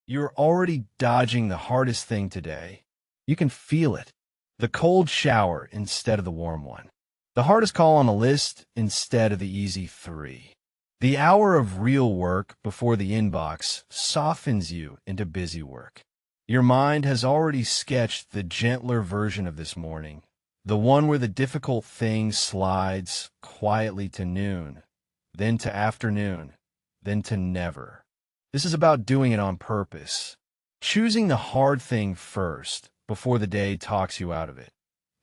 You're already dodging the hardest thing today. You can feel it. The cold shower instead of the warm one. The hardest call on the list instead of the easy three. The hour of real work before the inbox softens you into busy work. Your mind has already sketched the gentler version of this morning, the one where the difficult thing slides quietly to noon, then to afternoon, then to never. This is about doing it on purpose, choosing the hard thing first before the day talks you out of it.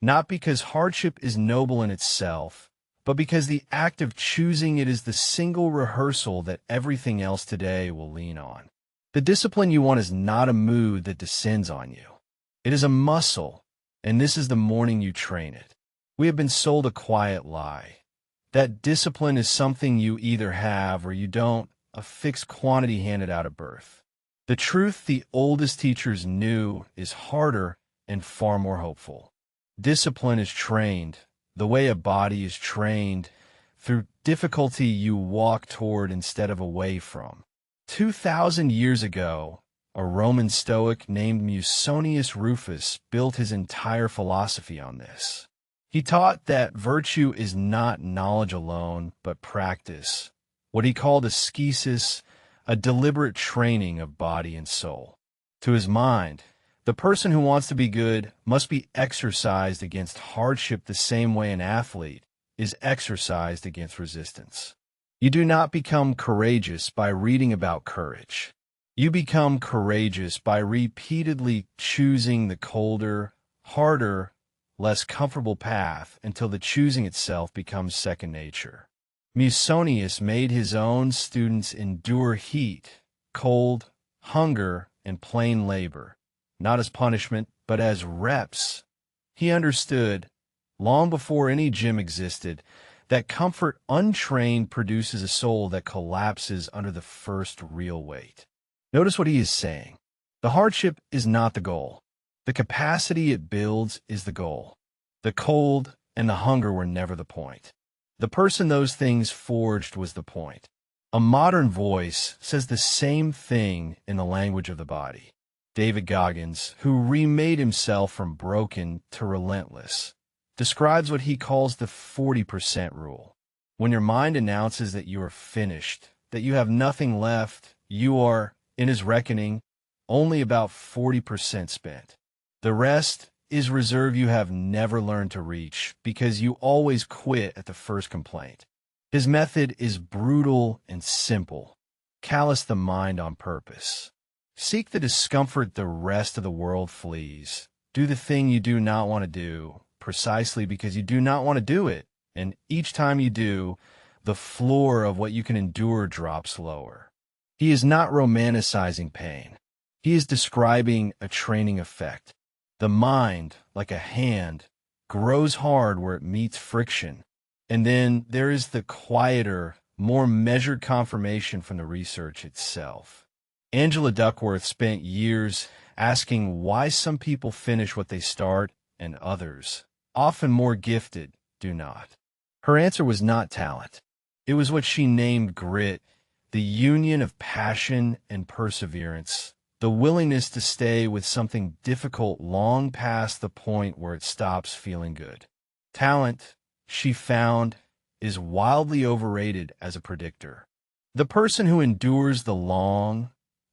Not because hardship is noble in itself, but because the act of choosing it is the single rehearsal that everything else today will lean on. The discipline you want is not a mood that descends on you. It is a muscle, and this is the morning you train it. We have been sold a quiet lie. That discipline is something you either have or you don't, a fixed quantity handed out at birth. The truth the oldest teachers knew is harder and far more hopeful. Discipline is trained, the way a body is trained, through difficulty you walk toward instead of away from. 2,000 years ago, a Roman Stoic named Musonius Rufus built his entire philosophy on this. He taught that virtue is not knowledge alone, but practice, what he called ascesis, a deliberate training of body and soul. To his mind, the person who wants to be good must be exercised against hardship the same way an athlete is exercised against resistance. You do not become courageous by reading about courage. You become courageous by repeatedly choosing the colder, harder, less comfortable path until the choosing itself becomes second nature. Musonius made his own students endure heat, cold, hunger, and plain labor, not as punishment, but as reps. He understood, long before any gym existed, that comfort untrained produces a soul that collapses under the first real weight. Notice what he is saying. The hardship is not the goal. The capacity it builds is the goal. The cold and the hunger were never the point. The person those things forged was the point. A modern voice says the same thing in the language of the body. David Goggins, who remade himself from broken to relentless, describes what he calls the 40% rule. When your mind announces that you are finished, that you have nothing left, you are, in his reckoning, only about 40% spent. The rest is reserve you have never learned to reach because you always quit at the first complaint. His method is brutal and simple. Callous the mind on purpose. Seek the discomfort the rest of the world flees. Do the thing you do not want to do, precisely because you do not want to do it. And each time you do, the floor of what you can endure drops lower. He is not romanticizing pain. He is describing a training effect. The mind, like a hand, grows hard where it meets friction. And then there is the quieter, more measured confirmation from the research itself. Angela Duckworth spent years asking why some people finish what they start and others, often more gifted, do not. Her answer was not talent. It was what she named grit, the union of passion and perseverance, the willingness to stay with something difficult long past the point where it stops feeling good. Talent, she found, is wildly overrated as a predictor. The person who endures the long,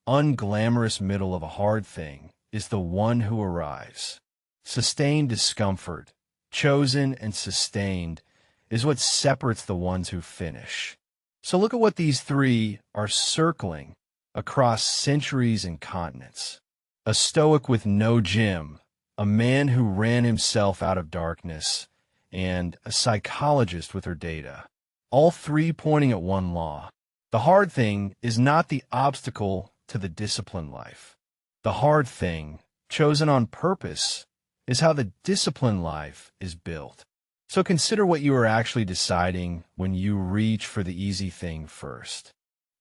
unglamorous middle of a hard thing is the one who arrives. Sustained discomfort, chosen and sustained, is what separates the ones who finish. So look at what these three are circling across centuries and continents. A Stoic with no gym, a man who ran himself out of darkness, and a psychologist with her data. All three pointing at one law. The hard thing is not the obstacle to the disciplined life. The hard thing, chosen on purpose, is how the disciplined life is built. So consider what you are actually deciding when you reach for the easy thing first.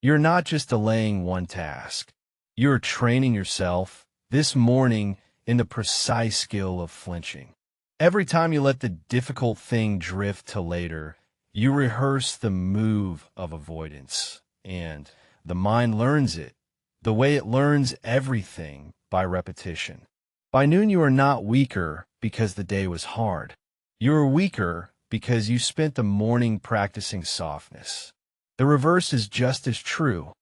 You're not just delaying one task. You're training yourself this morning in the precise skill of flinching. Every time you let the difficult thing drift to later, you rehearse the move of avoidance, and the mind learns it. the way it learns everything by repetition. By noon, you are not weaker because the day was hard. You are weaker because you spent the morning practicing softness. The reverse is just as true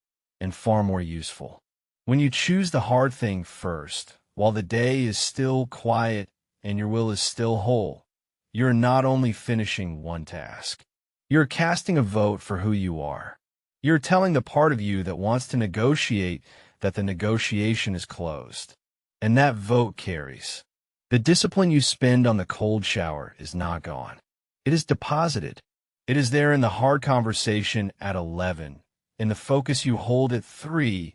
and far more useful. When you choose the hard thing first, while the day is still quiet and your will is still whole, you're not only finishing one task, you're casting a vote for who you are. You're telling the part of you that wants to negotiate that the negotiation is closed. And that vote carries. The discipline you spend on the cold shower is not gone. It is deposited. It is there in the hard conversation at 11, in the focus you hold at 3,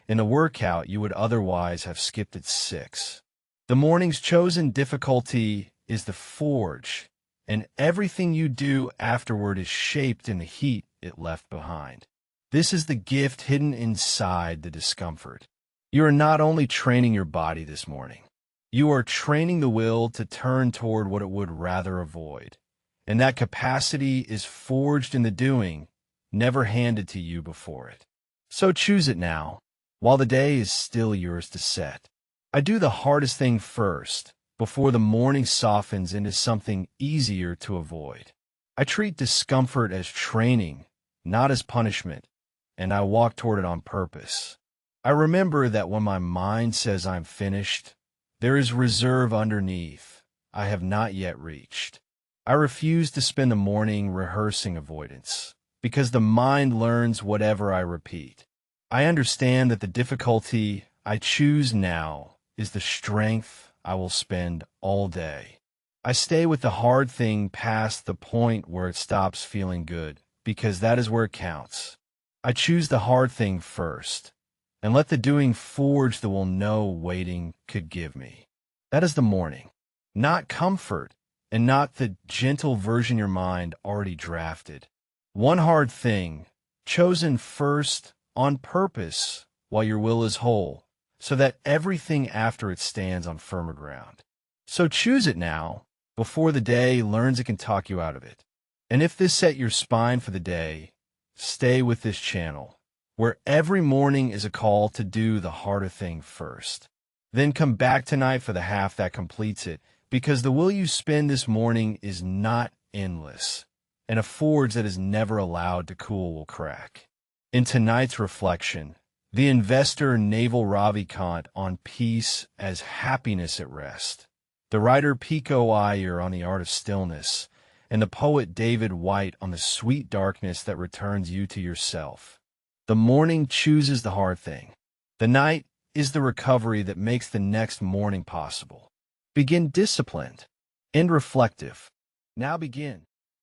in the workout you would otherwise have skipped at 6. The morning's chosen difficulty is the forge, and everything you do afterward is shaped in the heat it left behind. This is the gift hidden inside the discomfort. You are not only training your body this morning, you are training the will to turn toward what it would rather avoid. And that capacity is forged in the doing, never handed to you before it. So choose it now, while the day is still yours to set. I do the hardest thing first, before the morning softens into something easier to avoid. I treat discomfort as training, not as punishment, and I walk toward it on purpose. I remember that when my mind says I'm finished, there is reserve underneath I have not yet reached. I refuse to spend the morning rehearsing avoidance, because the mind learns whatever I repeat. I understand that the difficulty I choose now is the strength I will spend all day. I stay with the hard thing past the point where it stops feeling good, because that is where it counts. I choose the hard thing first, and let the doing forge the will no waiting could give me. That is the morning, not comfort, and not the gentle version your mind already drafted. One hard thing, chosen first on purpose while your will is whole, so that everything after it stands on firmer ground. So choose it now, before the day learns it can talk you out of it. And if this set your spine for the day, stay with this channel, where every morning is a call to do the harder thing first. Then come back tonight for the half that completes it, because the will you spend this morning is not endless, and a forge that is never allowed to cool will crack. In tonight's reflection, the investor Naval Ravikant on peace as happiness at rest, the writer Pico Iyer on the art of stillness, and the poet David White on the sweet darkness that returns you to yourself. The morning chooses the hard thing. The night is the recovery that makes the next morning possible. Begin disciplined and reflective. Now begin.